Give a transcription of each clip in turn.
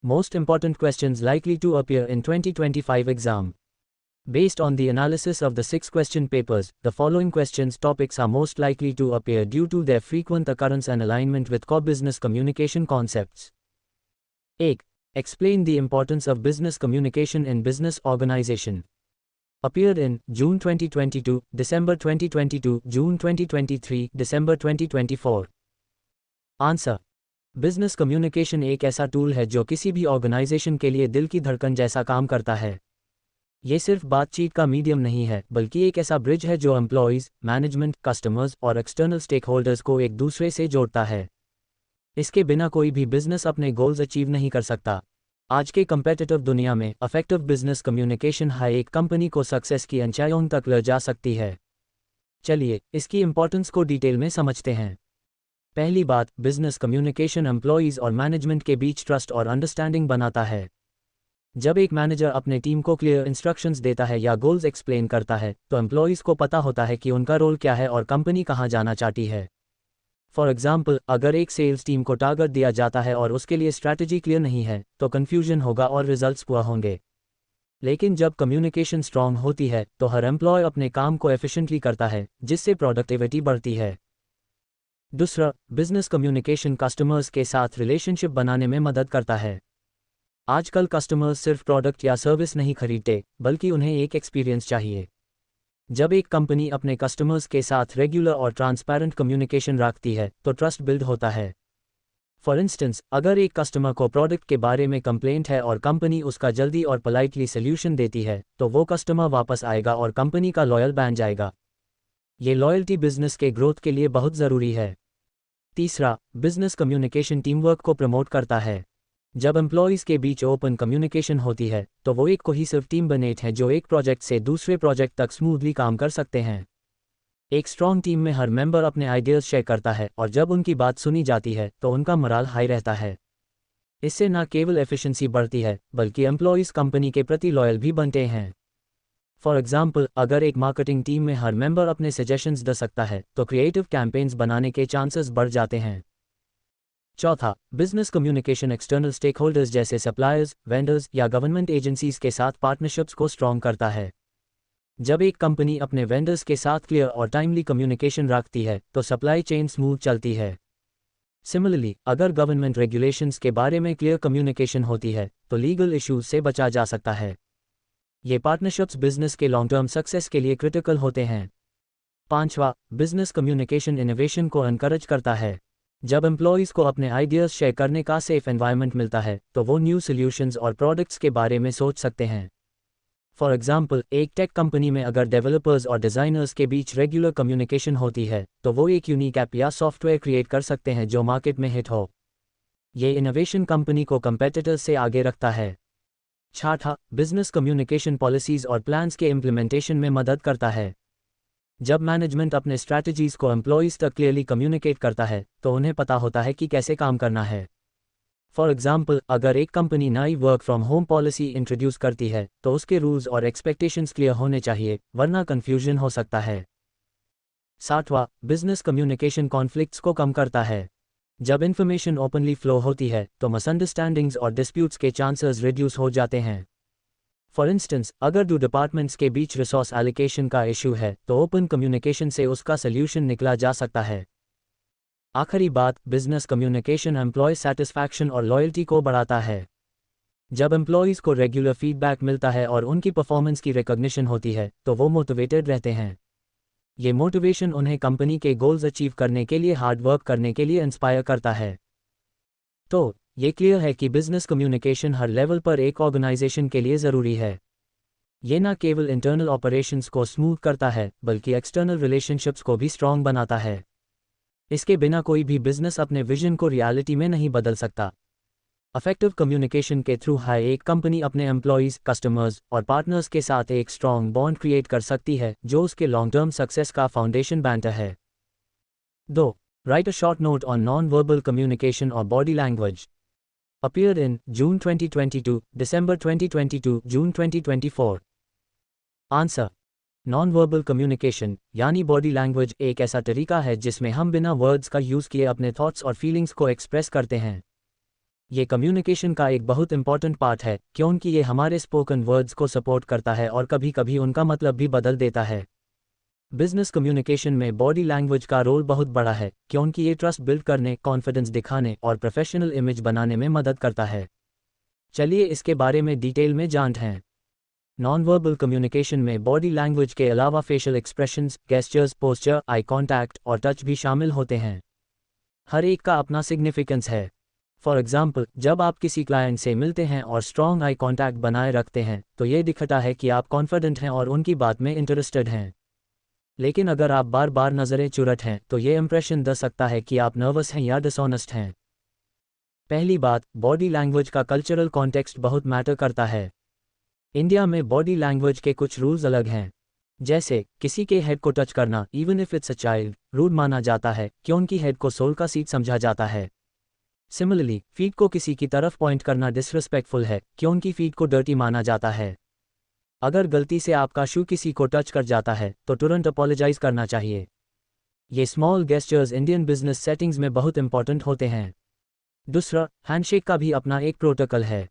Most important questions likely to appear in 2025 exam. Based on the analysis of the 6 question papers, the following questions topics are most likely to appear due to their frequent occurrence and alignment with core business communication concepts. 1. Explain the importance of business communication in business organization. Appeared in June 2022, December 2022, June 2023, December 2024. Answer. Business communication एक ऐसा tool है जो किसी भी organisation के लिए दिल की धड़कन जैसा काम करता है। ये सिर्फ बातचीत का मीडियम नहीं है, बल्कि एक ऐसा ब्रिज है जो एम्प्लॉयज़, मैनेजमेंट, कस्टमर्स और एक्सटर्नल स्टेक होल्डर्स को एक दूसरे से जोड़ता है। इसके बिना कोई भी बिजनेस अपने गोल्स अचीव नहीं कर सकता। आज के कंपेटिटिव दुनिया में इफेक्टिव बिजनेस कम्युनिकेशन है एक कंपनी को सक्सेस की ऊंचाइयों तक ले जा सकती है। चलिए इसकी इंपॉर्टेंस को डिटेल में समझते हैं। पहली बात, बिजनेस कम्युनिकेशन एम्प्लॉयज़ और मैनेजमेंट के बीच ट्रस्ट और अंडरस्टैंडिंग बनाता है। जब एक मैनेजर अपने टीम को क्लियर इंस्ट्रक्शंस देता है या गोल्स एक्सप्लेन करता है, तो एम्प्लॉयज़ को पता होता है कि उनका रोल क्या है और कंपनी कहां जाना चाहती है। फॉर एग्जाम्पल, अगर एक सेल्स टीम को टारगेट दिया जाता है और उसके लिए स्ट्रैटेजी क्लियर नहीं है, तो कन्फ्यूजन होगा और रिजल्ट्स पुअर होंगे। लेकिन जब कम्युनिकेशन स्ट्रांग होती है, तो हर एम्प्लॉय अपने काम को एफिशिएंटली करता है, जिससे प्रोडक्टिविटी बढ़ती है। दूसरा, बिजनेस कम्युनिकेशन कस्टमर्स के साथ रिलेशनशिप बनाने में मदद करता है। आजकल कस्टमर्स सिर्फ प्रोडक्ट या सर्विस नहीं खरीदते, बल्कि उन्हें एक एक्सपीरियंस चाहिए। जब एक कंपनी अपने कस्टमर्स के साथ रेगुलर और ट्रांसपेरेंट कम्युनिकेशन रखती है, तो ट्रस्ट बिल्ड होता है। फॉर इंस्टेंस, अगर एक कस्टमर को प्रोडक्ट के बारे में कंप्लेंट है और कंपनी उसका जल्दी और पोलाइटली सॉल्यूशन देती है, तो वो कस्टमर वापस आएगा और कंपनी का लॉयल बन जाएगा। ये लॉयल्टी बिजनेस के ग्रोथ के लिए बहुत ज़रूरी है। तीसरा, बिजनेस कम्युनिकेशन टीमवर्क को प्रमोट करता है। जब एम्प्लॉयज़ के बीच ओपन कम्युनिकेशन होती है, तो वो एक कोहेसिव टीम बनते हैं जो एक प्रोजेक्ट से दूसरे प्रोजेक्ट तक स्मूथली काम कर सकते हैं। एक स्ट्रॉन्ग टीम में हर मेंबर अपने आइडियाज़ शेयर करता है और जब उनकी बात सुनी जाती है, तो उनका मोराल हाई रहता है। इससे न केवल एफिशिएंसी बढ़ती है, बल्कि एम्प्लॉयज़ कंपनी के प्रति लॉयल भी बनते हैं। फॉर एग्जाम्पल, अगर एक मार्केटिंग टीम में हर मेंबर अपने सजेशंस दे सकता है, तो क्रिएटिव कैंपेन्स बनाने के चांसेस बढ़ जाते हैं। चौथा, business communication external stakeholders जैसे सप्लायर्स, वेंडर्स या गवर्नमेंट एजेंसीज के साथ पार्टनरशिप्स को स्ट्रॉन्ग करता है। जब एक कंपनी अपने वेंडर्स के साथ क्लियर और टाइमली कम्युनिकेशन रखती है, तो सप्लाई चेन स्मूथ चलती है। सिमिलरली, अगर गवर्नमेंट रेगुलेशंस के बारे में क्लियर कम्युनिकेशन होती है, तो लीगल इश्यूज से बचा जा सकता है। ये पार्टनरशिप्स बिजनेस के लॉन्ग टर्म सक्सेस के लिए क्रिटिकल होते हैं। पांचवा, बिजनेस कम्युनिकेशन इनोवेशन को एनकरेज करता है। जब एम्प्लॉयज़ को अपने आइडियाज़ शेयर करने का सेफ एनवायरनमेंट मिलता है, तो वो न्यू सॉल्यूशंस और प्रोडक्ट्स के बारे में सोच सकते हैं। फॉर एग्जाम्पल, एक टेक कंपनी में अगर डेवलपर्स और डिज़ाइनर्स के बीच रेगुलर कम्युनिकेशन होती है, तो वो एक यूनिक ऐप या सॉफ्टवेयर क्रिएट कर सकते हैं जो मार्केट में हिट हो। ये इनोवेशन कंपनी को कंपेटिटर्स से आगे रखता है। छठा, बिजनेस कम्युनिकेशन पॉलिसीज़ और प्लान्स के इम्प्लीमेंटेशन में मदद करता है। जब मैनेजमेंट अपने स्ट्रैटेजीज़ को एम्प्लॉयज़ तक क्लियरली कम्युनिकेट करता है, तो उन्हें पता होता है कि कैसे काम करना है। फॉर एग्जाम्पल, अगर एक कंपनी नई work from home policy introduce करती है, तो उसके रूल्स और एक्सपेक्टेशंस क्लियर होने चाहिए, वरना कन्फ्यूजन हो सकता है। सातवां, बिजनेस कम्युनिकेशन कॉन्फ्लिक्ट्स को कम करता है। जब इन्फॉर्मेशन ओपनली फ्लो होती है, तो मिसअंडरस्टैंडिंग्स और डिस्प्यूट्स के चांसेस रिड्यूस हो जाते हैं। फॉर इंस्टेंस, अगर दो डिपार्टमेंट्स के बीच रिसोर्स एलोकेशन का इशू है, तो ओपन कम्युनिकेशन से उसका सल्यूशन निकला जा सकता है। आखिरी बात, बिजनेस कम्युनिकेशन एम्प्लॉय सेटिस्फैक्शन और लॉयल्टी को बढ़ाता है। जब एम्प्लॉयज़ को रेगुलर फीडबैक मिलता है और उनकी परफॉर्मेंस की रिकॉग्निशन होती है, तो वो मोटिवेटेड रहते हैं। ये मोटिवेशन उन्हें कंपनी के गोल्स अचीव करने के लिए हार्ड वर्क करने के लिए इंस्पायर करता है। तो ये क्लियर है कि बिजनेस कम्युनिकेशन हर लेवल पर एक ऑर्गेनाइजेशन के लिए ज़रूरी है। ये न केवल इंटरनल ऑपरेशंस को स्मूथ करता है, बल्कि एक्सटर्नल रिलेशनशिप्स को भी स्ट्रॉन्ग बनाता है। इसके बिना कोई भी बिजनेस अपने विजन को रियलिटी में नहीं बदल सकता। इफेक्टिव कम्युनिकेशन के थ्रू एक कंपनी अपने एम्प्लॉयज़, कस्टमर्स और पार्टनर्स के साथ एक स्ट्रॉन्ग बॉन्ड क्रिएट कर सकती है, जो उसके लॉन्ग टर्म सक्सेस का फाउंडेशन बनता है। 2. Write a short note on non-verbal communication or body language. Appeared in June 2022, December 2022, June 2024. Answer. Non-verbal communication यानी बॉडी लैंग्वेज एक ऐसा तरीका है जिसमें हम बिना वर्ड्स का यूज़ किए अपने थॉट्स और फीलिंग्स को एक्सप्रेस करते हैं। ये कम्युनिकेशन का एक बहुत इंपॉर्टेंट पार्ट है क्योंकि ये हमारे स्पोकन वर्ड्स को सपोर्ट करता है और कभी कभी उनका मतलब भी बदल देता है। बिजनेस कम्युनिकेशन में बॉडी लैंग्वेज का रोल बहुत बड़ा है क्योंकि ये ट्रस्ट बिल्ड करने, कॉन्फिडेंस दिखाने और प्रोफेशनल इमेज बनाने में मदद करता है। चलिए इसके बारे में डिटेल में जानते हैं। नॉन वर्बल कम्युनिकेशन में बॉडी लैंग्वेज के अलावा facial expressions, gestures, posture, eye contact और टच भी शामिल होते हैं। हर एक का अपना सिग्निफिकेंस है। फॉर एग्जाम्पल, जब आप किसी क्लाइंट से मिलते हैं और स्ट्रॉन्ग आई कॉन्टैक्ट बनाए रखते हैं तो ये दिखता है कि आप कॉन्फिडेंट हैं और उनकी बात में इंटरेस्टेड हैं। लेकिन अगर आप बार बार नज़रें चुरट हैं तो ये इंप्रेशन दे सकता है कि आप नर्वस हैं या डिसऑनेस्ट हैं। पहली बात, बॉडी लैंग्वेज का कल्चरल कॉन्टेक्स्ट बहुत मैटर करता है। इंडिया में बॉडी लैंग्वेज के कुछ रूल्स अलग हैं। जैसे किसी के हेड को टच करना, even if it's a child, rude माना जाता है क्योंकि हेड को सोल का सीट समझा जाता है। सिमिलरली, फीट को किसी की तरफ पॉइंट करना डिसरिस्पेक्टफुल है क्योंकि फीट को डर्टी माना जाता है। अगर गलती से आपका शू किसी को टच कर जाता है तो तुरंत अपोलोजाइज करना चाहिए। ये small gestures Indian business settings में बहुत इंपॉर्टेंट होते हैं। दूसरा, हैंडशेक का भी अपना एक प्रोटोकॉल है।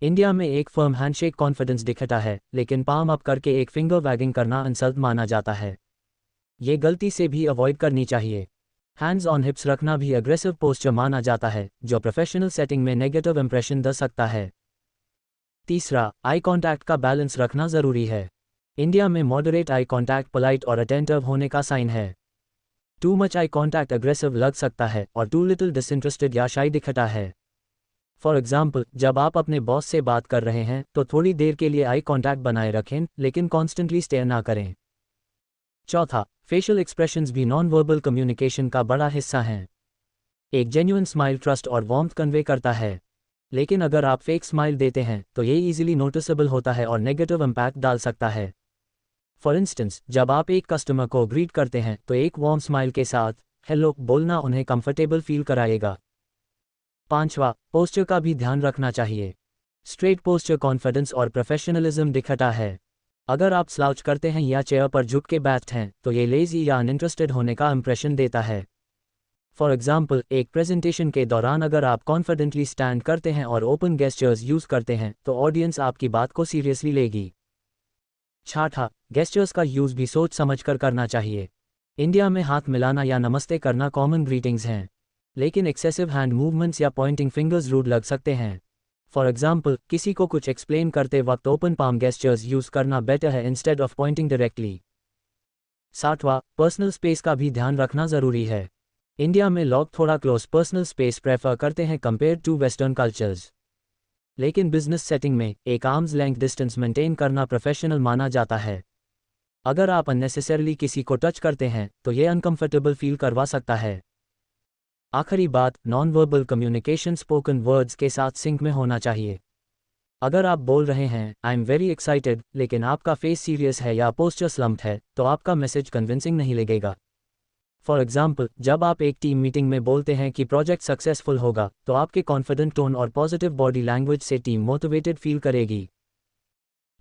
इंडिया में एक फर्म हैंडशेक कॉन्फिडेंस दिखता है, लेकिन पाम अप करके एक फिंगर वैगिंग करना इंसल्ट माना जाता है। ये गलती से भी अवॉइड करनी चाहिए। हैंड्स ऑन हिप्स रखना भी अग्रेसिव पोस्चर माना जाता है जो प्रोफेशनल सेटिंग में नेगेटिव इंप्रेशन दे सकता है। तीसरा, आई कॉन्टैक्ट का बैलेंस रखना ज़रूरी है। इंडिया में मॉडरेट आई कॉन्टैक्ट पोलाइट और अटेंटिव होने का साइन है। Too much eye contact aggressive लग सकता है और टू लिटिल डिसइंटरेस्टेड या शाई दिखता है। फॉर एग्जाम्पल, जब आप अपने बॉस से बात कर रहे हैं तो थोड़ी देर के लिए आई कॉन्टैक्ट बनाए रखें, लेकिन कॉन्स्टेंटली स्टेयर ना करें। चौथा, फेशियल एक्सप्रेशंस भी नॉन वर्बल कम्युनिकेशन का बड़ा हिस्सा हैं। एक जेन्युइन स्माइल ट्रस्ट और वार्मथ कन्वे करता है, लेकिन अगर आप फेक स्माइल देते हैं तो ये इजीली नोटिसेबल होता है और नेगेटिव इम्पैक्ट डाल सकता है। फॉर इंस्टेंस, जब आप एक कस्टमर को ग्रीट करते हैं तो एक वार्म स्माइल के साथ हेलो बोलना उन्हें कंफर्टेबल फील कराएगा। पांचवा, पोस्चर का भी ध्यान रखना चाहिए। स्ट्रेट पोस्चर कॉन्फिडेंस और प्रोफेशनलिज्म दिखता है। अगर आप स्लाउच करते हैं या चेयर पर झुक के बैठते हैं तो ये लेजी या अनइंटरेस्टेड होने का इंप्रेशन देता है। फॉर एग्जाम्पल, एक प्रेजेंटेशन के दौरान अगर आप कॉन्फिडेंटली स्टैंड करते हैं और ओपन गेस्चर्स यूज करते हैं तो ऑडियंस आपकी बात को सीरियसली लेगी। छठा, गेस्चर्स का यूज भी सोच समझकर करना चाहिए। इंडिया में हाथ मिलाना या नमस्ते करना कॉमन ग्रीटिंग्स हैं, लेकिन एक्सेसिव हैंड मूवमेंट्स या पॉइंटिंग फिंगर्स रूड लग सकते हैं। फॉर एग्जाम्पल, किसी को कुछ एक्सप्लेन करते वक्त ओपन पाम गेस्चर्स यूज करना बेटर है इंस्टेड ऑफ पॉइंटिंग डायरेक्टली। सातवां, पर्सनल स्पेस का भी ध्यान रखना ज़रूरी है। इंडिया में लोग थोड़ा क्लोज पर्सनल स्पेस प्रेफर करते हैं कंपेयर टू वेस्टर्न कल्चर्स, लेकिन बिजनेस सेटिंग में एक आर्म्स लेंथ डिस्टेंस मेंटेन करना प्रोफेशनल माना जाता है। अगर आप अननेसेसरली किसी को टच करते हैं तो ये अनकंफर्टेबल फील करवा सकता है। आखिरी बात, non verbal communication spoken words के साथ सिंक में होना चाहिए। अगर आप बोल रहे हैं आई एम वेरी एक्साइटेड लेकिन आपका फेस सीरियस है या पोस्चर स्लम्प्ड है तो आपका मैसेज कन्विंसिंग नहीं लगेगा। फॉर एग्जाम्पल, जब आप एक टीम मीटिंग में बोलते हैं कि प्रोजेक्ट सक्सेसफुल होगा तो आपके कॉन्फिडेंट टोन और पॉजिटिव बॉडी लैंग्वेज से टीम मोटिवेटेड फील करेगी।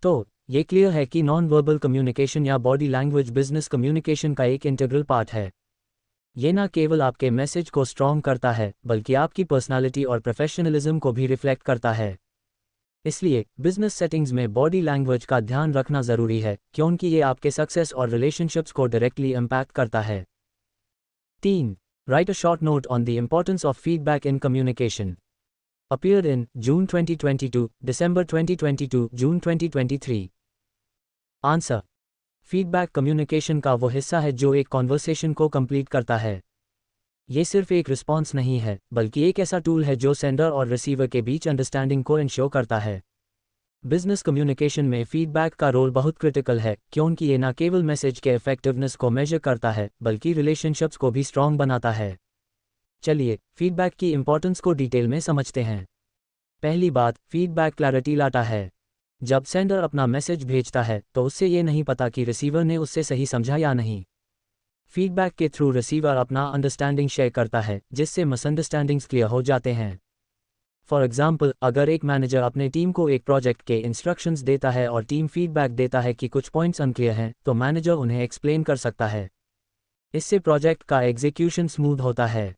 तो ये क्लियर है कि नॉन वर्बल कम्युनिकेशन या बॉडी लैंग्वेज बिजनेस कम्युनिकेशन का एक इंटीग्रल पार्ट है। ये ना केवल आपके मैसेज को स्ट्रॉन्ग करता है बल्कि आपकी पर्सनालिटी और प्रोफेशनलिज्म को भी रिफ्लेक्ट करता है। इसलिए बिजनेस सेटिंग्स में बॉडी लैंग्वेज का ध्यान रखना ज़रूरी है क्योंकि ये आपके सक्सेस और रिलेशनशिप्स को डायरेक्टली इम्पैक्ट करता है। 3. Write a short note on the importance of feedback in communication. Appeared in June 2022, December 2022, June 2023. Answer. Feedback communication का वो हिस्सा है जो एक कॉन्वर्सेशन को कंप्लीट करता है। ये सिर्फ एक रिस्पॉन्स नहीं है बल्कि एक ऐसा टूल है जो सेंडर और रिसीवर के बीच अंडरस्टैंडिंग को इंश्योर करता है। बिजनेस कम्युनिकेशन में फीडबैक का रोल बहुत क्रिटिकल है क्योंकि ये न केवल मैसेज के इफेक्टिवनेस को मेजर करता है बल्कि रिलेशनशिप्स को भी स्ट्रॉन्ग बनाता है। चलिए फीडबैक की इंपॉर्टेंस को डिटेल में समझते हैं। पहली बात, फीडबैक क्लैरिटी लाता है। जब सेंडर अपना मैसेज भेजता है तो उससे ये नहीं पता कि रिसीवर ने उससे सही समझा या नहीं। फीडबैक के थ्रू रिसीवर अपना अंडरस्टैंडिंग शेयर करता है जिससे मिसअंडरस्टैंडिंग्स क्लियर हो जाते हैं। फॉर एग्जाम्पल, अगर एक मैनेजर अपने टीम को एक प्रोजेक्ट के इंस्ट्रक्शंस देता है और टीम फीडबैक देता है कि कुछ पॉइंट्स अनक्लियर हैं तो मैनेजर उन्हें एक्सप्लेन कर सकता है। इससे प्रोजेक्ट का एग्जीक्यूशन स्मूथ होता है।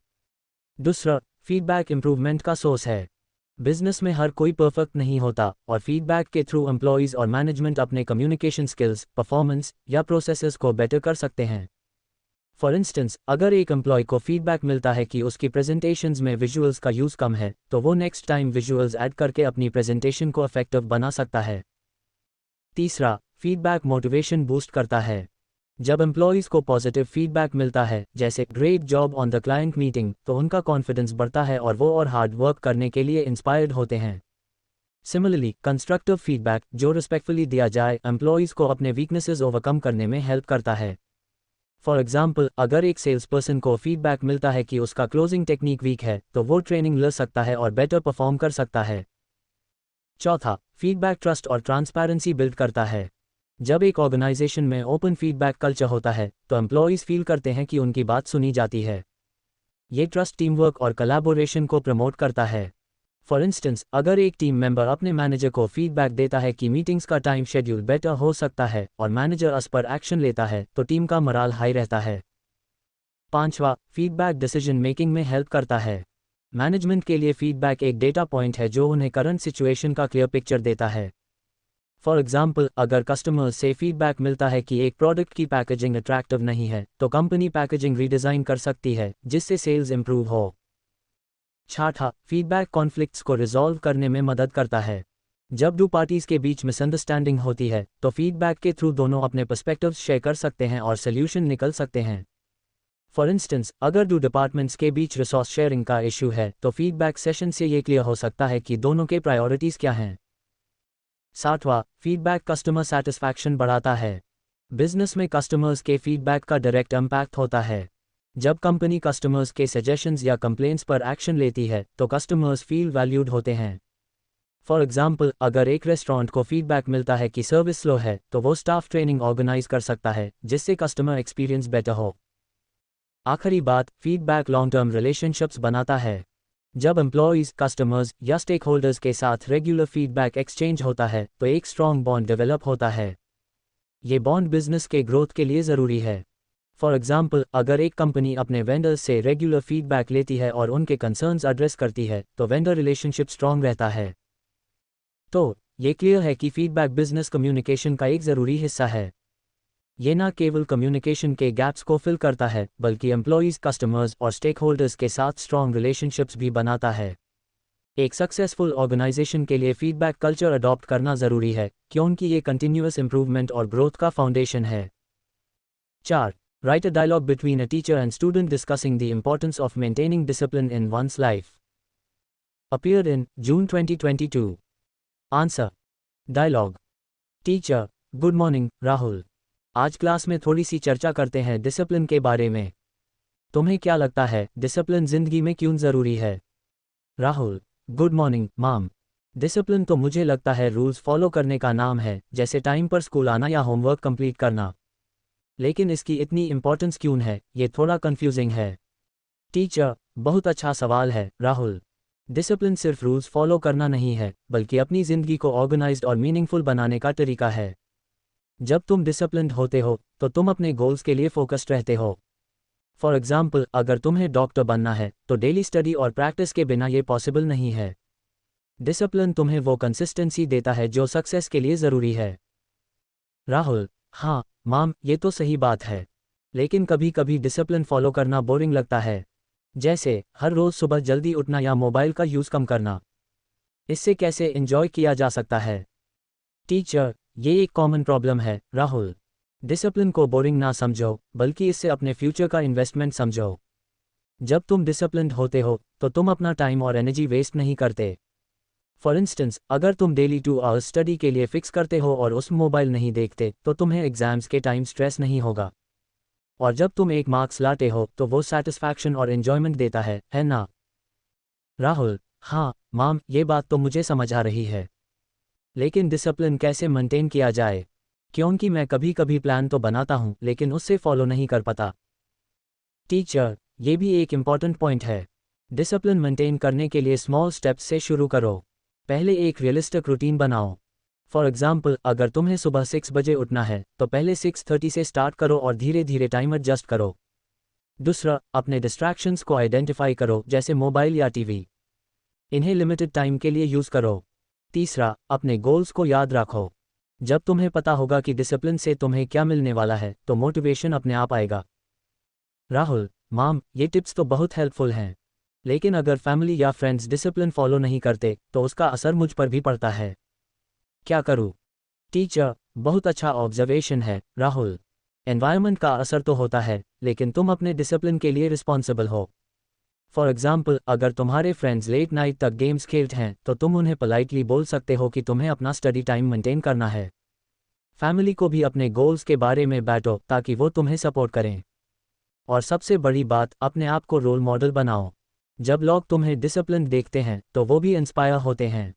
दूसरा, फीडबैक इंप्रूवमेंट का सोर्स है। बिजनेस में हर कोई परफेक्ट नहीं होता और फीडबैक के थ्रू एम्प्लॉयज़ और मैनेजमेंट अपने कम्युनिकेशन स्किल्स, परफॉर्मेंस या प्रोसेसेस को बेटर कर सकते हैं। फॉर इंस्टेंस, अगर एक एम्प्लॉय को फीडबैक मिलता है कि उसकी प्रेजेंटेशंस में विजुअल्स का यूज़ कम है, तो वो नेक्स्ट टाइम विजुअल्स ऐड करके अपनी प्रेजेंटेशन को इफेक्टिव बना सकता है। तीसरा, फीडबैक मोटिवेशन बूस्ट करता है। जब एम्प्लॉयज़ को पॉजिटिव फीडबैक मिलता है, जैसे great job on the client meeting, तो उनका कॉन्फिडेंस बढ़ता है और वो और हार्ड वर्क करने के लिए इंस्पायर्ड होते हैं। सिमिलरली, कंस्ट्रक्टिव फीडबैक जो रिस्पेक्टफुली दिया जाए, एम्प्लॉयज़ को अपने वीकनेसेस ओवरकम करने में हेल्प करता है। फॉर एग्जाम्पल, अगर एक सेल्स पर्सन को फीडबैक मिलता है कि उसका क्लोजिंग टेक्निक वीक है, तो वो ट्रेनिंग ले सकता है और बेटर परफॉर्म कर सकता है। चौथा, फीडबैक ट्रस्ट और ट्रांसपेरेंसी बिल्ड करता है। जब एक ऑर्गेनाइजेशन में ओपन फीडबैक कल्चर होता है, तो एम्प्लॉयज़ फील करते हैं कि उनकी बात सुनी जाती है। ये ट्रस्ट टीमवर्क और कोलैबोरेशन को प्रमोट करता है। फॉर इंस्टेंस, अगर एक टीम मेंबर अपने मैनेजर को फीडबैक देता है कि मीटिंग्स का टाइम शेड्यूल बेटर हो सकता है और मैनेजर उस पर एक्शन लेता है, तो टीम का मोराल हाई रहता है। पांचवा, फीडबैक डिसीजन मेकिंग में हेल्प करता है। मैनेजमेंट के लिए फीडबैक एक डेटा पॉइंट है जो उन्हें करंट सिचुएशन का क्लियर पिक्चर देता है। फॉर एग्जाम्पल, अगर कस्टमर्स से फीडबैक मिलता है कि एक प्रोडक्ट की पैकेजिंग अट्रैक्टिव नहीं है, तो कंपनी पैकेजिंग रीडिज़ाइन कर सकती है जिससे सेल्स इंप्रूव हो। छठा, फीडबैक कॉन्फ्लिक्ट्स को रिजॉल्व करने में मदद करता है। जब दो पार्टीज के बीच मिसअंडरस्टैंडिंग होती है, तो फीडबैक के थ्रू दोनों अपने पर्सपेक्टिव्स शेयर कर सकते हैं और सोल्यूशन निकल सकते हैं। फॉर इंस्टेंस, अगर दो डिपार्टमेंट्स के बीच रिसोर्स शेयरिंग का इशू है, तो फीडबैक सेशन से ये क्लियर हो सकता है कि दोनों के प्रायोरिटीज़ क्या हैं। सातवां, फीडबैक कस्टमर सेटिस्फैक्शन बढ़ाता है। बिजनेस में कस्टमर्स के फीडबैक का डायरेक्ट इम्पैक्ट होता है। जब कंपनी कस्टमर्स के सजेशंस या कंप्लेंट्स पर एक्शन लेती है, तो कस्टमर्स फील वैल्यूड होते हैं। फॉर एग्जाम्पल, अगर एक रेस्टोरेंट को फीडबैक मिलता है कि सर्विस स्लो है, तो वो स्टाफ ट्रेनिंग ऑर्गेनाइज कर सकता है जिससे कस्टमर एक्सपीरियंस बेटर हो। आखिरी बात, फीडबैक लॉन्ग टर्म रिलेशनशिप्स बनाता है। जब एम्प्लॉयज़, कस्टमर्स या स्टेक होल्डर्स के साथ रेगुलर फीडबैक एक्सचेंज होता है, तो एक स्ट्रॉन्ग बॉन्ड डेवलप होता है। ये बॉन्ड बिजनेस के ग्रोथ के लिए ज़रूरी है। फॉर एग्जाम्पल, अगर एक कंपनी अपने वेंडर्स से रेगुलर फीडबैक लेती है और उनके कंसर्न्स एड्रेस करती है, तो वेंडर रिलेशनशिप स्ट्रॉन्ग रहता है। तो ये क्लियर है कि फीडबैक बिजनेस कम्युनिकेशन का एक ज़रूरी हिस्सा है। ये ना केवल कम्युनिकेशन के गैप्स को फिल करता है, बल्कि एम्प्लॉयज़, कस्टमर्स और स्टेक होल्डर्स के साथ स्ट्रॉन्ग रिलेशनशिप्स भी बनाता है। एक सक्सेसफुल ऑर्गेनाइजेशन के लिए फीडबैक कल्चर अडॉप्ट करना ज़रूरी है, क्योंकि ये कंटिन्यूअस इंप्रूवमेंट और ग्रोथ का फाउंडेशन है। 4. Write a dialogue between a teacher and student discussing the importance of maintaining discipline in one's life. Appeared in June 2022. Answer. Dialogue. Teacher, good morning, Rahul. आज class में थोड़ी सी चर्चा करते हैं discipline के बारे में। तुम्हें क्या लगता है, डिसिप्लिन जिंदगी में क्यों ज़रूरी है? Rahul, good morning, ma'am. Discipline तो मुझे लगता है रूल्स फॉलो करने का नाम है, जैसे टाइम पर स्कूल आना या होमवर्क कंप्लीट करना। लेकिन इसकी इतनी इंपॉर्टेंस क्यों है, ये थोड़ा कंफ्यूजिंग है। टीचर, बहुत अच्छा सवाल है, राहुल। डिसिप्लिन सिर्फ रूल्स फॉलो करना नहीं है, बल्कि अपनी ज़िंदगी को ऑर्गेनाइज्ड और मीनिंगफुल बनाने का तरीका है। जब तुम डिसिप्लिन्ड होते हो, तो तुम अपने गोल्स के लिए फोकस्ड रहते हो। फॉर एग्जाम्पल, अगर तुम्हें डॉक्टर बनना है, तो डेली स्टडी और प्रैक्टिस के बिना ये पॉसिबल नहीं है। डिसिप्लिन तुम्हें वो कंसिस्टेंसी देता है जो सक्सेस के लिए ज़रूरी है। राहुल, हाँ माम, ये तो सही बात है। लेकिन कभी कभी डिसिप्लिन फॉलो करना बोरिंग लगता है। जैसे हर रोज़ सुबह जल्दी उठना या मोबाइल का यूज़ कम करना। इससे कैसे एंजॉय किया जा सकता है? टीचर, ये एक कॉमन प्रॉब्लम है, राहुल। डिसिप्लिन को बोरिंग ना समझो, बल्कि इससे अपने फ्यूचर का इन्वेस्टमेंट समझो। जब तुम डिसिप्लिन्ड होते हो, तो तुम अपना टाइम और एनर्जी वेस्ट नहीं करते। फॉर इंस्टेंस, अगर तुम डेली 2 आवर्स स्टडी के लिए फिक्स करते हो और उस मोबाइल नहीं देखते, तो तुम्हें एग्जाम्स के टाइम स्ट्रेस नहीं होगा। और जब तुम एक मार्क्स लाते हो, तो वो सेटिस्फैक्शन और एन्जॉयमेंट देता है ना? राहुल, हाँ माम, ये बात तो मुझे समझ आ रही है। लेकिन डिसिप्लिन कैसे मेंटेन किया जाए? क्योंकि मैं कभी कभी प्लान तो बनाता हूँ, लेकिन उससे फॉलो नहीं कर पाता। टीचर, ये भी एक इम्पॉर्टेंट पॉइंट है। डिसिप्लिन मेंटेन करने के लिए स्मॉल स्टेप्स से शुरू करो। पहले एक रियलिस्टिक रूटीन बनाओ। फॉर एग्जाम्पल, अगर तुम्हें सुबह 6 बजे उठना है, तो पहले 6:30 से स्टार्ट करो और धीरे धीरे टाइम एडजस्ट करो। दूसरा, अपने डिस्ट्रैक्शंस को आइडेंटिफाई करो, जैसे मोबाइल या टीवी। इन्हें लिमिटेड टाइम के लिए यूज़ करो। तीसरा, अपने गोल्स को याद रखो। जब तुम्हें पता होगा कि डिसिप्लिन से तुम्हें क्या मिलने वाला है तो मोटिवेशन अपने आप आएगा। राहुल, माम, ये टिप्स तो बहुत हेल्पफुल हैं, लेकिन अगर फैमिली या फ्रेंड्स डिसिप्लिन फॉलो नहीं करते तो उसका असर मुझ पर भी पड़ता है। क्या करूँ? टीचर, बहुत अच्छा ऑब्जर्वेशन है राहुल। एनवायरनमेंट का असर तो होता है, लेकिन तुम अपने डिसिप्लिन के लिए रिस्पॉन्सिबल हो। फॉर एग्जाम्पल, अगर तुम्हारे फ्रेंड्स लेट नाइट तक गेम्स खेलते हैं तो तुम उन्हें पोलाइटली बोल सकते हो कि तुम्हें अपना स्टडी टाइम मेंटेन करना है। फैमिली को भी अपने गोल्स के बारे में बांटो ताकि वो तुम्हें सपोर्ट करें। और सबसे बड़ी बात, अपने आप को रोल मॉडल बनाओ। जब लोग तुम्हें डिसिप्लिन देखते हैं तो वो भी इंस्पायर होते हैं।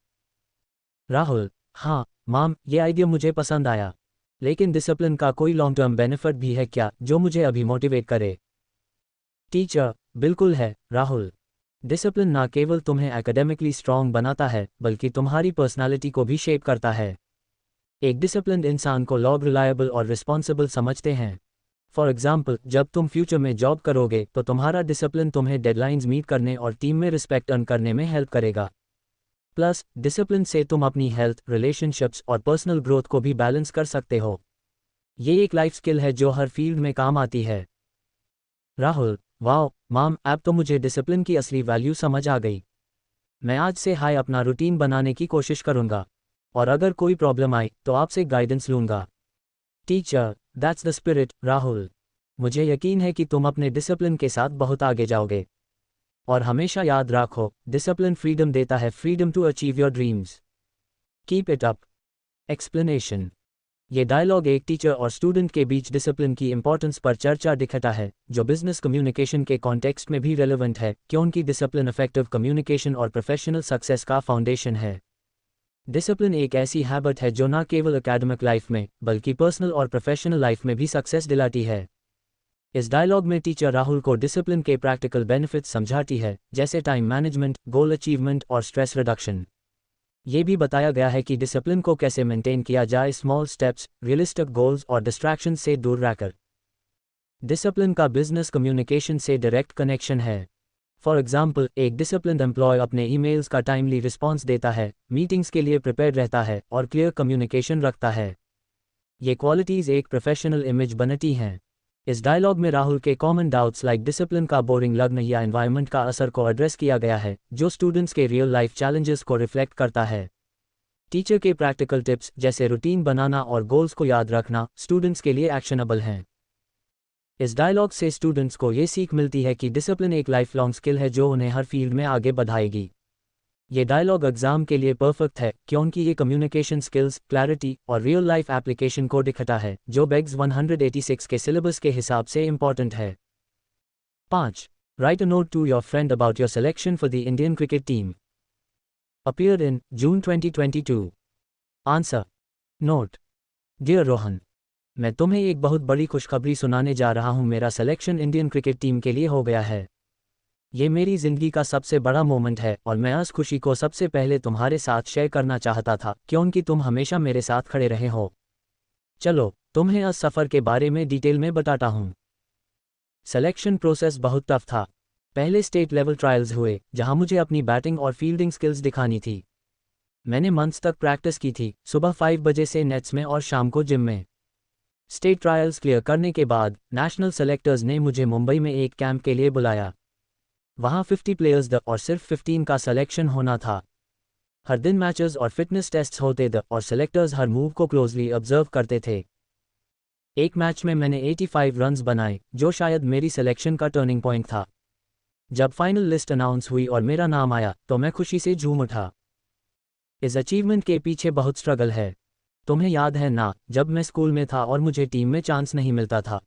राहुल, हाँ माम, ये आइडिया मुझे पसंद आया, लेकिन डिसिप्लिन का कोई लॉन्ग टर्म बेनिफिट भी है क्या जो मुझे अभी मोटिवेट करे? टीचर, बिल्कुल है राहुल। डिसिप्लिन ना केवल तुम्हें एकेडमिकली स्ट्रॉन्ग बनाता है बल्कि तुम्हारी पर्सनालिटी को भी शेप करता है। एक डिसिप्लिन्ड इंसान को लोग रिलायबल और रिस्पॉन्सिबल समझते हैं। फॉर एग्जाम्पल, जब तुम फ्यूचर में जॉब करोगे तो तुम्हारा डिसिप्लिन तुम्हें डेडलाइंस मीट करने और टीम में रिस्पेक्ट अर्न करने में हेल्प करेगा। प्लस, डिसिप्लिन से तुम अपनी हेल्थ, रिलेशनशिप्स और पर्सनल ग्रोथ को भी बैलेंस कर सकते हो। ये एक लाइफ स्किल है जो हर फील्ड में काम आती है। राहुल, वाह माम, अब तो मुझे डिसिप्लिन की असली वैल्यू समझ आ गई। मैं आज से अपना रूटीन बनाने की कोशिश करूंगा, और अगर कोई प्रॉब्लम आई तो आपसे गाइडेंस लूंगा। Teacher, that's the spirit Rahul. मुझे यकीन है कि तुम अपने डिसिप्लिन के साथ बहुत आगे जाओगे। और हमेशा याद रखो, डिसिप्लिन फ्रीडम देता है, freedom to achieve your dreams. Keep it up. Explanation. ये डायलॉग एक टीचर और स्टूडेंट के बीच डिसिप्लिन की इंपॉर्टेंस पर चर्चा दिखाता है, जो बिजनेस कम्युनिकेशन के कॉन्टेक्स्ट में भी रेलेवेंट है, क्योंकि डिसिप्लिन इफेक्टिव कम्युनिकेशन और प्रोफेशनल सक्सेस का फाउंडेशन है। डिसिप्लिन एक ऐसी हैबिट है जो न केवल एकेडमिक लाइफ में बल्कि पर्सनल और प्रोफेशनल लाइफ में भी सक्सेस दिलाती है। इस डायलॉग में टीचर राहुल को डिसिप्लिन के प्रैक्टिकल बेनिफिट्स समझाती है, जैसे टाइम मैनेजमेंट, गोल अचीवमेंट और स्ट्रेस रिडक्शन। ये भी बताया गया है कि डिसिप्लिन को कैसे मेंटेन किया जाए, स्मॉल स्टेप्स, रियलिस्टिक गोल्स और डिस्ट्रैक्शन से दूर रहकर। डिसिप्लिन का बिजनेस कम्युनिकेशन से डायरेक्ट कनेक्शन है। फॉर एग्जाम्पल, एक डिसिप्लिन्ड एम्प्लॉय अपने ईमेल्स का टाइमली रिस्पॉन्स देता है, मीटिंग्स के लिए प्रिपेयर रहता है और क्लियर कम्युनिकेशन रखता है। ये क्वालिटीज़ एक प्रोफेशनल इमेज बनती हैं। इस डायलॉग में राहुल के कॉमन डाउट्स लाइक डिसिप्लिन का बोरिंग लगना या एनवायरनमेंट का असर को एड्रेस किया गया है, जो स्टूडेंट्स के रियल लाइफ चैलेंजेस को रिफ्लेक्ट करता है। टीचर के प्रैक्टिकल टिप्स जैसे रूटीन बनाना और गोल्स को याद रखना स्टूडेंट्स के लिए एक्शनेबल हैं। इस डायलॉग से स्टूडेंट्स को ये सीख मिलती है कि डिसिप्लिन एक लाइफ लॉन्ग स्किल है जो उन्हें हर फील्ड में आगे बढ़ाएगी। ये डायलॉग एग्जाम के लिए परफेक्ट है क्योंकि ये कम्युनिकेशन स्किल्स, क्लैरिटी और रियल लाइफ एप्लीकेशन को दिखाता है, जो बेग्स 186 के सिलेबस के हिसाब से इंपॉर्टेंट है। 5. Write a note to your friend about your selection for the Indian cricket team. Appeared in June 2022. Answer. Note. Dear Rohan, मैं तुम्हें एक बहुत बड़ी खुशखबरी सुनाने जा रहा हूं। मेरा सिलेक्शन इंडियन क्रिकेट टीम के लिए हो गया है। ये मेरी ज़िंदगी का सबसे बड़ा मोमेंट है और मैं इस खुशी को सबसे पहले तुम्हारे साथ शेयर करना चाहता था क्योंकि तुम हमेशा मेरे साथ खड़े रहे हो। चलो, तुम्हें इस सफ़र के बारे में डिटेल में बताता हूँ। सिलेक्शन प्रोसेस बहुत टफ था। पहले स्टेट लेवल ट्रायल्स हुए जहां मुझे अपनी बैटिंग और फील्डिंग स्किल्स दिखानी थी। मैंने मंथ्स तक प्रैक्टिस की थी, सुबह 5 बजे से नेट्स में और शाम को जिम में। स्टेट ट्रायल्स क्लियर करने के बाद नेशनल सेलेक्टर्स ने मुझे मुंबई में एक कैंप के लिए बुलाया। वहां 50 प्लेयर्स द और सिर्फ 15 का सिलेक्शन होना था। हर दिन मैचेस और फिटनेस टेस्ट्स होते थे और सेलेक्टर्स हर मूव को क्लोजली ऑब्जर्व करते थे। एक मैच में मैंने 85 रन्स बनाए, जो शायद मेरी सिलेक्शन का टर्निंग पॉइंट था। जब फाइनल लिस्ट अनाउंस हुई और मेरा नाम आया तो मैं खुशी से झूम उठा। इस अचीवमेंट के पीछे बहुत स्ट्रगल है। तुम्हें याद है ना, जब मैं स्कूल में था और मुझे टीम में चांस नहीं मिलता था।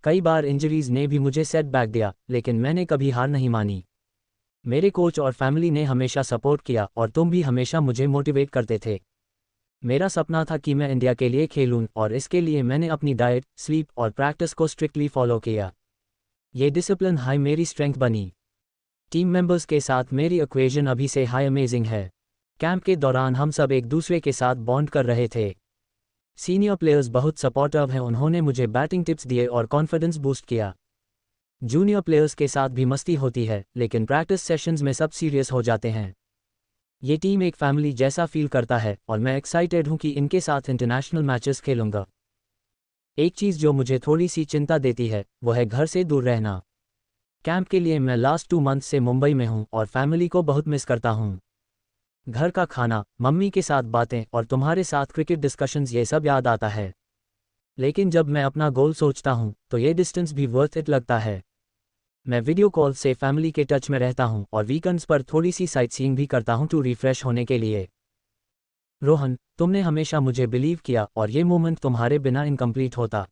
कई बार इंजरीज ने भी मुझे सेटबैक दिया, लेकिन मैंने कभी हार नहीं मानी। मेरे कोच और फैमिली ने हमेशा सपोर्ट किया और तुम भी हमेशा मुझे मोटिवेट करते थे। मेरा सपना था कि मैं इंडिया के लिए खेलूं और इसके लिए मैंने अपनी डाइट, स्लीप और प्रैक्टिस को स्ट्रिक्टली फॉलो किया। ये डिसिप्लिन हाई मेरी स्ट्रेंथ बनी। टीम मेंबर्स के साथ मेरी इक्वेशन अभी से हाई अमेजिंग है। कैंप के दौरान हम सब एक दूसरे के साथ बॉन्ड कर रहे थे। सीनियर प्लेयर्स बहुत सपोर्टिव हैं, उन्होंने मुझे बैटिंग टिप्स दिए और कॉन्फिडेंस बूस्ट किया। जूनियर प्लेयर्स के साथ भी मस्ती होती है, लेकिन प्रैक्टिस सेशंस में सब सीरियस हो जाते हैं। ये टीम एक फैमिली जैसा फील करता है और मैं एक्साइटेड हूँ कि इनके साथ इंटरनेशनल मैचेस खेलूंगा। एक चीज़ जो मुझे थोड़ी सी चिंता देती है वो है घर से दूर रहना। कैंप के लिए मैं लास्ट 2 मंथ से मुंबई में हूँ और फैमिली को बहुत मिस करता हूँ। घर का खाना, मम्मी के साथ बातें और तुम्हारे साथ क्रिकेट डिस्कशंस, ये सब याद आता है। लेकिन जब मैं अपना गोल सोचता हूँ तो ये डिस्टेंस भी वर्थ इट लगता है। मैं वीडियो कॉल से फैमिली के टच में रहता हूँ और वीकेंड्स पर थोड़ी सी साइट सीइंग भी करता हूँ टू रिफ्रेश होने के लिए। रोहन, तुमने हमेशा मुझे बिलीव किया और ये मोमेंट तुम्हारे बिना इनकम्प्लीट होता।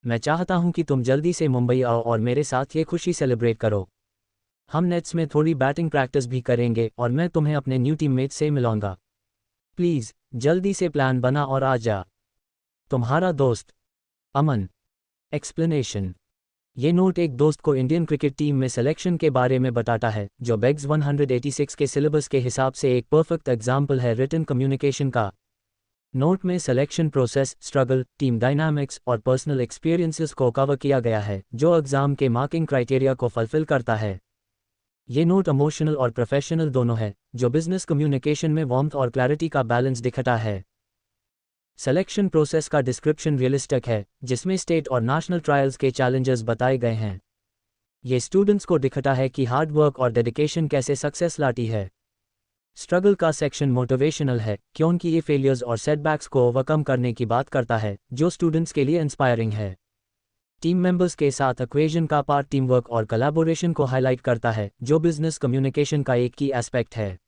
मैं चाहता हूँ कि तुम जल्दी से मुंबई आओ और मेरे साथ ये खुशी सेलिब्रेट करो। हम नेट्स में थोड़ी बैटिंग प्रैक्टिस भी करेंगे और मैं तुम्हें अपने न्यू टीममेट से मिलाऊंगा। प्लीज़ जल्दी से प्लान बना और आ जा। तुम्हारा दोस्त अमन। एक्सप्लेनेशन। ये नोट एक दोस्त को इंडियन क्रिकेट टीम में सिलेक्शन के बारे में बताता है, जो बेग्स 186 के सिलेबस के हिसाब से एक परफेक्ट एग्जाम्पल है रिटन कम्युनिकेशन का। नोट में selection process, struggle, team dynamics और पर्सनल एक्सपीरियंसेस को कवर किया गया है, जो एग्जाम के मार्किंग क्राइटेरिया को फुलफिल करता है। ये नोट इमोशनल और प्रोफेशनल दोनों है, जो बिजनेस कम्युनिकेशन में वार्मथ और क्लैरिटी का बैलेंस दिखाता है। सिलेक्शन प्रोसेस का डिस्क्रिप्शन रियलिस्टिक है, जिसमें स्टेट और नेशनल ट्रायल्स के चैलेंजेस बताए गए हैं। ये स्टूडेंट्स को दिखाता है कि हार्ड वर्क और डेडिकेशन कैसे सक्सेस लाती है। स्ट्रगल का सेक्शन मोटिवेशनल है, क्योंकि ये फेलियर्स और सेटबैक्स को ओवरकम करने की बात करता है, जो स्टूडेंट्स के लिए इंस्पायरिंग है। टीम मेंबर्स के साथ इक्वेशन का पार्ट टीम वर्क और कोलैबोरेशन को हाईलाइट करता है, जो बिजनेस कम्युनिकेशन का एक की एस्पेक्ट है।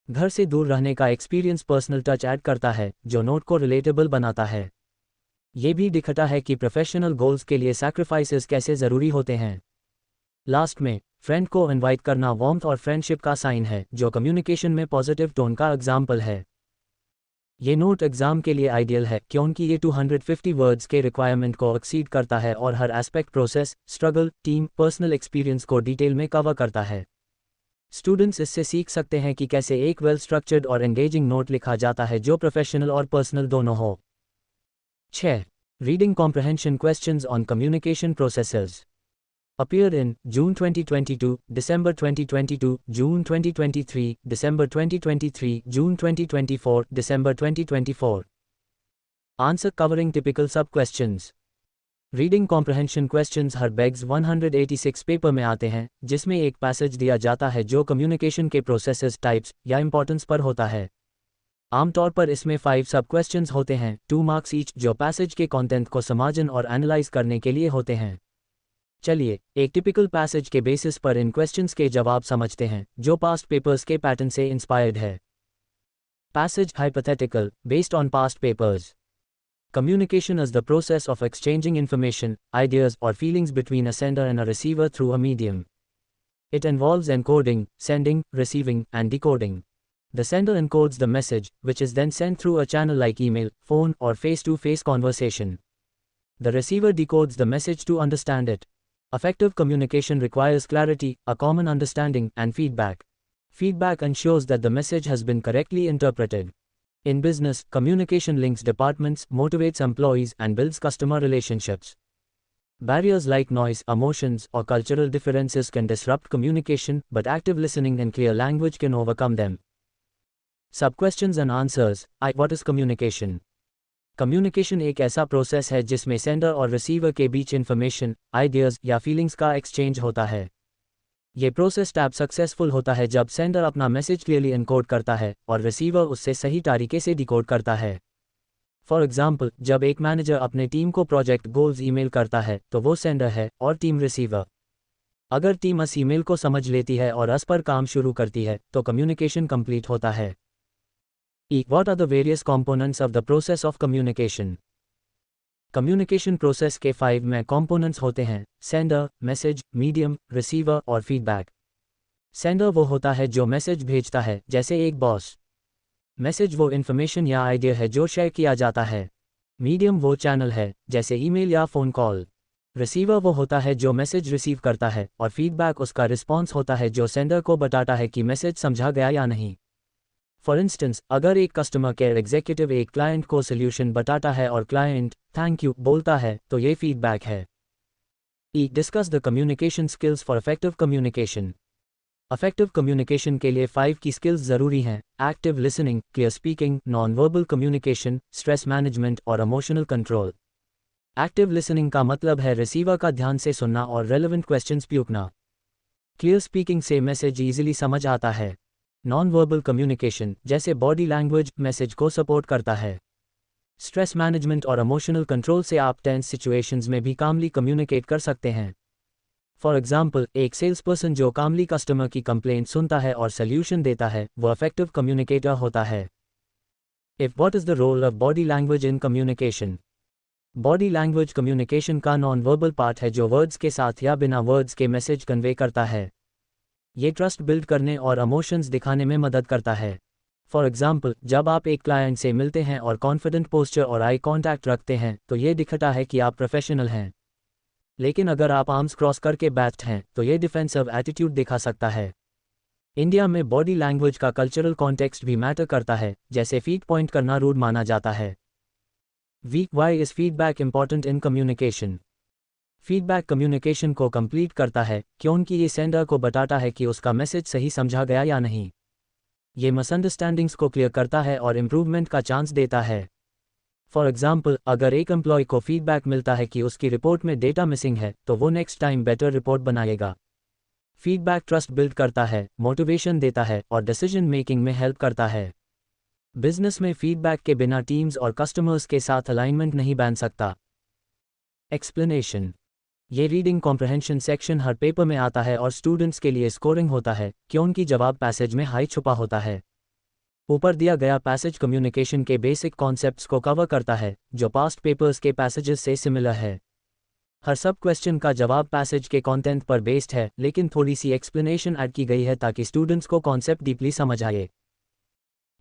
घर से दूर रहने का एक्सपीरियंस पर्सनल टच ऐड करता है, जो नोट को रिलेटेबल बनाता है। ये भी दिखाता है कि प्रोफेशनल गोल्स के लिए सैक्रिफाइसेस कैसे ज़रूरी होते हैं। लास्ट में, फ्रेंड को इनवाइट करना वार्मथ और फ्रेंडशिप का साइन है, जो कम्युनिकेशन में पॉजिटिव टोन का एग्जाम्पल है। ये नोट एग्जाम के लिए आइडियल है, क्योंकि ये 250 वर्ड्स के रिक्वायरमेंट को एक्सीड करता है और हर aspect process, struggle, team, personal experience को डिटेल में कवर करता है। स्टूडेंट्स इससे सीख सकते हैं कि कैसे एक वेल स्ट्रक्चर्ड और एंगेजिंग नोट लिखा जाता है, जो प्रोफेशनल और पर्सनल दोनों हो। 6. Reading comprehension questions on communication processes. Appeared in June 2022, December 2022, June 2023, December 2023, June 2024, December 2024. Answer covering typical sub-questions. Reading comprehension questions हर बेग्स 186 पेपर में आते हैं, जिसमें एक पैसेज दिया जाता है जो कम्युनिकेशन के प्रोसेसेस, टाइप्स या इंपॉर्टेंस पर होता है। आमतौर पर इसमें 5 सब क्वेश्चंस होते हैं, 2 मार्क्स ईच, जो पैसेज के कंटेंट को समझने और एनालाइज करने के लिए होते हैं। चलिए एक टिपिकल पैसेज के बेसिस पर इन क्वेश्चंस के जवाब समझते हैं, जो पास्ट पेपर्स के पैटर्न से इंस्पायर्ड है। Passage hypothetical, based on past papers. Communication is the process of exchanging information, ideas, or feelings between a sender and a receiver through a medium. It involves encoding, sending, receiving, and decoding. The sender encodes the message, which is then sent through a channel like email, phone, or face-to-face conversation. The receiver decodes the message to understand it. Effective communication requires clarity, a common understanding, and feedback. Feedback ensures that the message has been correctly interpreted. In business, communication links departments, motivates employees, and builds customer relationships. Barriers like noise, emotions, or cultural differences can disrupt communication, but active listening and clear language can overcome them. Sub-questions and answers. What is communication? Communication एक ऐसा process है जिसमें sender और receiver के बीच information, ideas या feelings का exchange होता है। ये प्रोसेस टैब सक्सेसफुल होता है जब सेंडर अपना मैसेज क्लियरली एनकोड करता है और रिसीवर उससे सही तरीके से डिकोड करता है। फॉर एग्जाम्पल, जब एक मैनेजर अपने टीम को प्रोजेक्ट गोल्स ईमेल करता है तो वो सेंडर है और टीम रिसीवर। अगर टीम इस ईमेल को समझ लेती है और इस पर काम शुरू करती है तो कम्युनिकेशन कंप्लीट होता है। What are the various components of the process of communication? Communication process के 5 में कंपोनेंट्स होते हैं: सेंडर, मैसेज, मीडियम, रिसीवर और फीडबैक। सेंडर वो होता है जो मैसेज भेजता है, जैसे एक बॉस। मैसेज वो इन्फॉर्मेशन या आइडिया है जो शेयर किया जाता है। मीडियम वो चैनल है, जैसे ईमेल या फ़ोन कॉल। रिसीवर वो होता है जो मैसेज रिसीव करता है, और फीडबैक उसका रिस्पॉन्स होता है जो सेंडर को बताता है कि मैसेज समझा गया या नहीं। फॉर इंस्टेंस, अगर एक कस्टमर केयर एग्जीक्यूटिव एक क्लाइंट को सोल्यूशन बताता है और क्लाइंट थैंक यू बोलता है, तो ये फीडबैक है। Discuss the communication skills for effective communication. Effective communication के लिए 5 की स्किल्स ज़रूरी हैं: active listening, clear speaking, non verbal communication, stress management और इमोशनल कंट्रोल। एक्टिव लिसनिंग का मतलब है रिसीवर का ध्यान से सुनना और रेलेवेंट क्वेश्चंस पूछना। क्लियर स्पीकिंग से मैसेज इजीली समझ आता है। नॉन वर्बल कम्युनिकेशन जैसे बॉडी लैंग्वेज मैसेज को सपोर्ट करता है। स्ट्रेस मैनेजमेंट और इमोशनल कंट्रोल से आप टेंस सिचुएशंस में भी कामली कम्युनिकेट कर सकते हैं। फॉर एग्जाम्पल, एक सेल्स पर्सन जो कामली कस्टमर की कंप्लेंट सुनता है और सोल्यूशन देता है, वो इफेक्टिव कम्युनिकेटर होता है। What is the role of body language in communication? Body language communication का नॉन वर्बल पार्ट है जो वर्ड्स के साथ या बिना वर्ड्स के मैसेज कन्वे करता है। ये ट्रस्ट बिल्ड करने और इमोशंस दिखाने में मदद करता है। फॉर एग्जाम्पल, जब आप एक क्लाइंट से मिलते हैं और कॉन्फिडेंट पोस्चर और आई कॉन्टैक्ट रखते हैं तो ये दिखता है कि आप प्रोफेशनल हैं। लेकिन अगर आप आर्म्स क्रॉस करके बैठे हैं तो ये डिफेंसिव एटीट्यूड दिखा सकता है। इंडिया में बॉडी लैंग्वेज का कल्चरल कॉन्टेक्स्ट भी मैटर करता है, जैसे फीट पॉइंट करना रूड माना जाता है। Why is feedback important in communication? Feedback communication को कंप्लीट करता है क्योंकि ये सेंडर को बताता है कि उसका मैसेज सही समझा गया या नहीं। ये मिसअंडरस्टैंडिंग्स को क्लियर करता है और इम्प्रूवमेंट का चांस देता है। फॉर एग्जाम्पल, अगर एक एम्प्लॉय को फीडबैक मिलता है कि उसकी रिपोर्ट में डेटा मिसिंग है तो वो नेक्स्ट टाइम बेटर रिपोर्ट बनाएगा। फीडबैक ट्रस्ट बिल्ड करता है, मोटिवेशन देता है और डिसीजन मेकिंग में हेल्प करता है। बिजनेस में फीडबैक के बिना टीम्स और कस्टमर्स के साथ अलाइनमेंट नहीं बन सकता। एक्सप्लेनेशन: ये रीडिंग कॉम्प्रहेंशन सेक्शन हर पेपर में आता है और स्टूडेंट्स के लिए स्कोरिंग होता है क्योंकि जवाब पैसेज में हाई छुपा होता है। ऊपर दिया गया पैसेज कम्युनिकेशन के बेसिक कॉन्सेप्ट्स को कवर करता है जो पास्ट पेपर्स के पैसेजेस से सिमिलर है। हर सब क्वेश्चन का जवाब पैसेज के कंटेंट पर बेस्ड है, लेकिन थोड़ी सी एक्सप्लेनेशन ऐड की गई है ताकि स्टूडेंट्स को कॉन्सेप्ट डीपली समझ आए।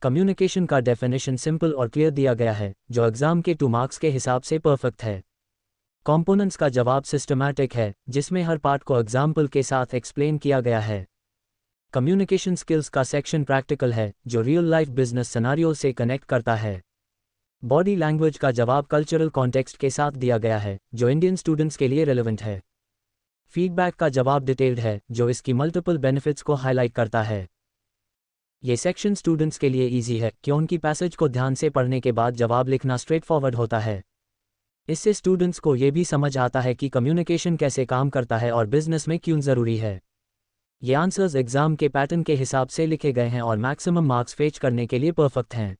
कम्युनिकेशन का डेफिनेशन सिंपल और क्लियर दिया गया है जो एग्जाम के 2 मार्क्स के हिसाब से परफेक्ट है। कंपोनेंट्स का जवाब सिस्टमैटिक है जिसमें हर पार्ट को एग्जाम्पल के साथ एक्सप्लेन किया गया है। कम्युनिकेशन स्किल्स का सेक्शन प्रैक्टिकल है जो रियल लाइफ बिजनेस सिनेरियो से कनेक्ट करता है। बॉडी लैंग्वेज का जवाब कल्चरल कॉन्टेक्स्ट के साथ दिया गया है जो इंडियन स्टूडेंट्स के लिए रेलेवेंट है। फीडबैक का जवाब डिटेल्ड है जो इसकी मल्टीपल बेनिफिट्स को हाईलाइट करता है। ये सेक्शन स्टूडेंट्स के लिए ईजी है क्योंकि पैसेज को ध्यान से पढ़ने के बाद जवाब लिखना स्ट्रेट फॉरवर्ड होता है। इससे स्टूडेंट्स को ये भी समझ आता है कि कम्युनिकेशन कैसे काम करता है और बिजनेस में क्यों ज़रूरी है। ये आंसर्स एग्जाम के पैटर्न के हिसाब से लिखे गए हैं और मैक्सिमम मार्क्स फेच करने के लिए परफेक्ट हैं।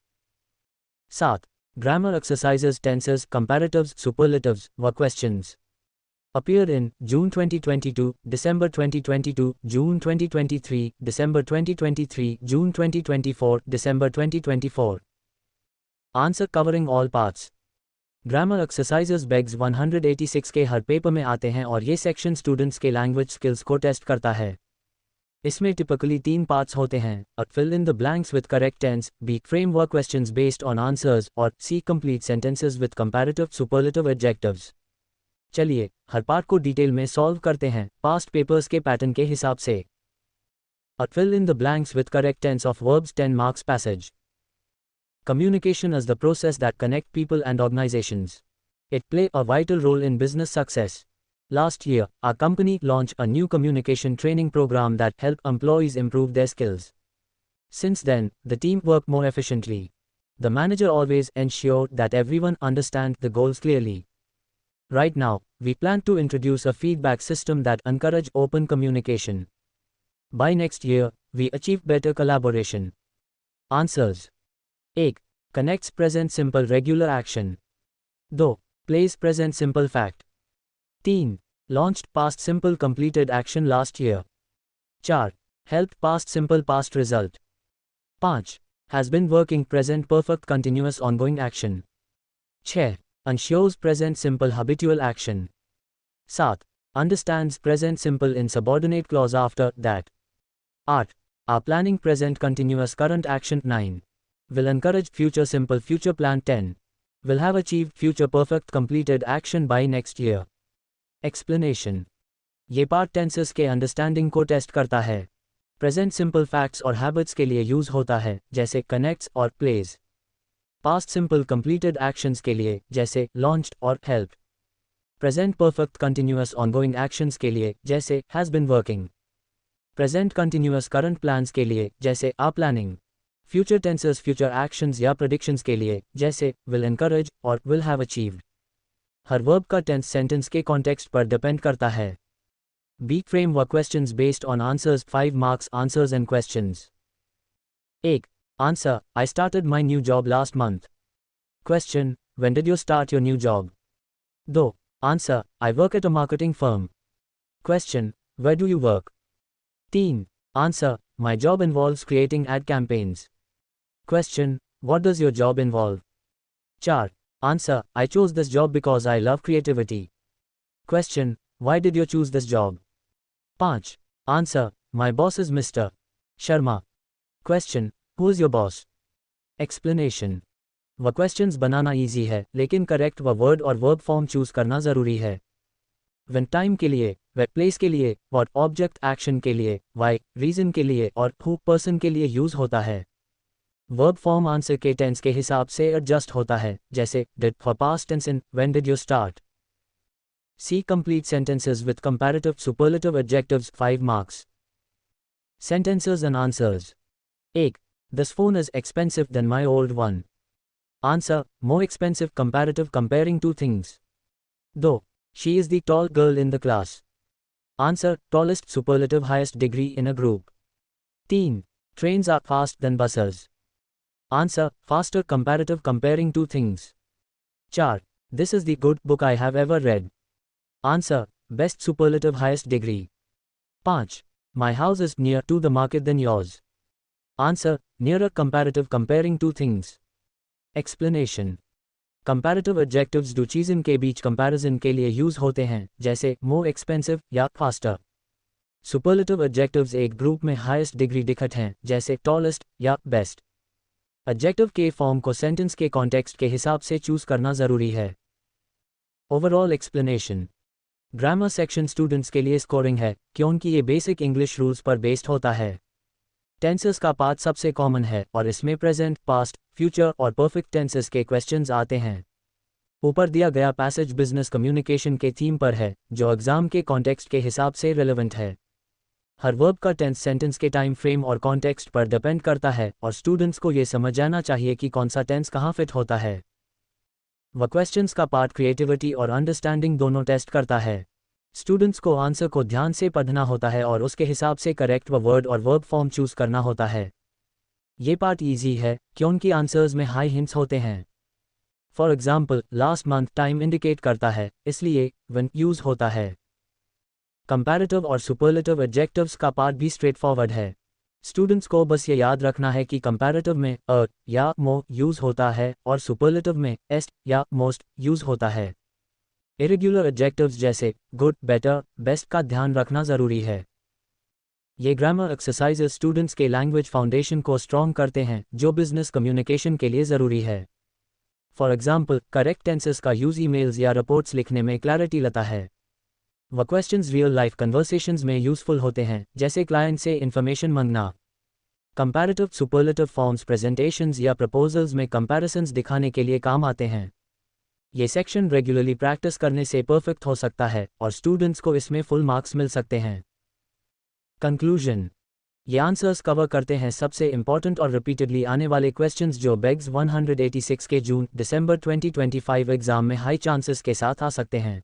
7. Grammar exercises, tenses, comparatives, superlatives व questions. Appear in June 2022, December 2022, June 2023, December 2023, June 2024, December 2024. Answer covering all parts. Grammar exercises bags 186 के हर पेपर में आते हैं और ये सेक्शन स्टूडेंट्स के लैंग्वेज स्किल्स को टेस्ट करता है। इसमें टिपिकली 3 पार्ट्स होते हैं: fill in the blanks with correct tense, B framework questions based on answers और C complete sentences with comparative superlative adjectives. चलिए हर पार्ट को डिटेल में सॉल्व करते हैं पास्ट पेपर्स के पैटर्न के हिसाब से। fill in the blanks with correct tense of verbs 10 marks passage. Communication is the process that connect people and organizations. It play a vital role in business success. Last year, our company launched a new communication training program that helped employees improve their skills. Since then, the team worked more efficiently. The manager always ensured that everyone understands the goals clearly. Right now, we plan to introduce a feedback system that encourages open communication. By next year, we achieve better collaboration. Answers: 1. Connects present simple regular action. 2. Plays present simple fact. 3. Launched past simple completed action last year. 4. Helped past simple past result. 5. Has been working present perfect continuous ongoing action. 6. Ensures present simple habitual action. 7. Understands present simple in subordinate clause after that. 8. Are planning present continuous current action. 9. Will encourage future simple future plan. 10. Will have achieved future perfect completed action by next year. Explanation: ये part tenses के understanding को test करता है। Present simple facts और habits के लिए use होता है जैसे कनेक्ट्स और plays. Past simple completed actions के लिए जैसे लॉन्च्ड और help. Present perfect continuous ongoing actions के लिए जैसे has been working. Present continuous current plans के लिए जैसे are planning. Future tenses future actions या प्रेडिक्शंस के लिए जैसे विल एनकरेज और will have achieved. Her verb का टेंस सेंटेंस के कॉन्टेक्स्ट पर डिपेंड करता है। बी फ्रेम व questions based on answers 5 marks answers and questions. 1. Answer, I started my new job last month. Question, when did you start your new job? 2. Answer, I work at a marketing firm. Question, where do you work? 3. Answer, my job involves creating ad campaigns. Question, what does your job involve? 4. Answer, I chose this job because I love creativity. Question, why did you choose this job? 5. Answer, my boss is Mr. Sharma. Question, who is your boss? Explanation. वह questions बनाना easy है, लेकिन correct व word और verb form choose करना जरूरी है। When time के लिए, वे प्लेस के लिए, what ऑब्जेक्ट एक्शन के लिए, why रीजन के लिए और who पर्सन के लिए यूज होता है। वर्ब फॉर्म आंसर के टेंस के हिसाब से एडजस्ट होता है, जैसे did for past tense in when did you start. See complete sentences with comparative superlative adjectives 5 marks. Sentences and answers. 1. This phone is expensive than my old one. Answer, more expensive comparative comparing two things. 2. She is the tall girl in the class. Answer, tallest superlative highest degree in a group. 3. Trains are fast than buses. Answer, faster comparative comparing two things. 4. This is the good book I have ever read. Answer, best superlative highest degree. 5. My house is near to the market than yours. Answer, nearer comparative comparing two things. Explanation. Comparative adjectives दो चीज़ों के बीच comparison के लिए use होते हैं, जैसे more expensive या faster. Superlative adjectives एक ग्रुप में highest degree दिखत हैं, जैसे tallest या best. Adjective के फॉर्म को सेंटेंस के कॉन्टेक्स्ट के हिसाब से चूज करना जरूरी है। Overall explanation. Grammar section students के लिए स्कोरिंग है, क्योंकि ये बेसिक इंग्लिश रूल्स पर बेस्ड होता है। टेंसेस का पार्ट सबसे कॉमन है और इसमें प्रेजेंट, पास्ट, फ्यूचर और परफेक्ट टेंसेस के क्वेश्चंस आते हैं। ऊपर दिया गया पैसेज बिजनेस कम्युनिकेशन के थीम पर है, जो एग्जाम के कॉन्टेक्स्ट के हिसाब से रेलेवेंट है। हर वर्ब का टेंस सेंटेंस के टाइम फ्रेम और कॉन्टेक्स्ट पर डिपेंड करता है और स्टूडेंट्स को ये समझ जाना चाहिए कि कौन सा टेंस कहाँ फिट होता है। वह क्वेश्चंस का पार्ट क्रिएटिविटी और अंडरस्टैंडिंग दोनों टेस्ट करता है। स्टूडेंट्स को आंसर को ध्यान से पढ़ना होता है और उसके हिसाब से करेक्ट व वर्ड और वर्ब फॉर्म चूज करना होता है। ये पार्ट इजी है, क्योंकि आंसर्स में हाई हिंट्स होते हैं। For example, last month time indicate करता है, इसलिए व्हेन यूज होता है। कंपैरेटिव और सुपरलेटिव एडजेक्टिव्स का पार्ट भी स्ट्रेट फॉरवर्ड है। स्टूडेंट्स को बस ये याद रखना है कि कंपैरेटिव में अ या मो यूज होता है और सुपरलेटिव में एस्ट या मोस्ट यूज होता है। इरेगुलर एडजेक्टिव्स जैसे गुड, बेटर, बेस्ट का ध्यान रखना जरूरी है। ये ग्रामर एक्सरसाइजेस स्टूडेंट्स के लैंग्वेज फाउंडेशन को स्ट्रॉन्ग करते हैं, जो बिजनेस कम्युनिकेशन के लिए ज़रूरी है। फॉर एग्जाम्पल, करेक्ट टेंसेस का यूज ईमेल्स या रिपोर्ट्स लिखने में क्लैरिटी लाता है। वह क्वेश्चंस रियल लाइफ कन्वर्सेशंस में यूजफुल होते हैं, जैसे क्लाइंट से इन्फॉर्मेशन मांगना। कंपैरेटिव सुपरलेटिव फॉर्म्स प्रेजेंटेशंस या प्रपोजल्स में कंपैरिजंस दिखाने के लिए काम आते हैं। ये सेक्शन रेगुलरली प्रैक्टिस करने से परफेक्ट हो सकता है और स्टूडेंट्स को इसमें फुल मार्क्स मिल सकते हैं। कंक्लूजन. ये आंसर्स कवर करते हैं सबसे इंपॉर्टेंट और रिपीटेडली आने वाले क्वेश्चंस जो बेग्स 186 के जून-दिसंबर 2025 एग्जाम में हाई चांसेस के साथ आ सकते हैं।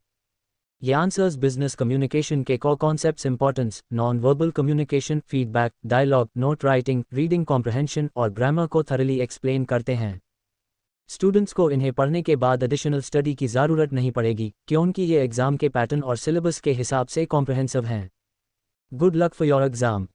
ये आंसर्स बिजनेस कम्युनिकेशन के core concepts importance, non verbal communication, feedback, dialogue, note writing, reading comprehension और ग्रामर को थरली एक्सप्लेन करते हैं। स्टूडेंट्स को इन्हें पढ़ने के बाद एडिशनल स्टडी की ज़रूरत नहीं पड़ेगी, क्योंकि ये एग्जाम के पैटर्न और सिलेबस के हिसाब से कॉम्प्रहेंसिव हैं। Good luck for your exam.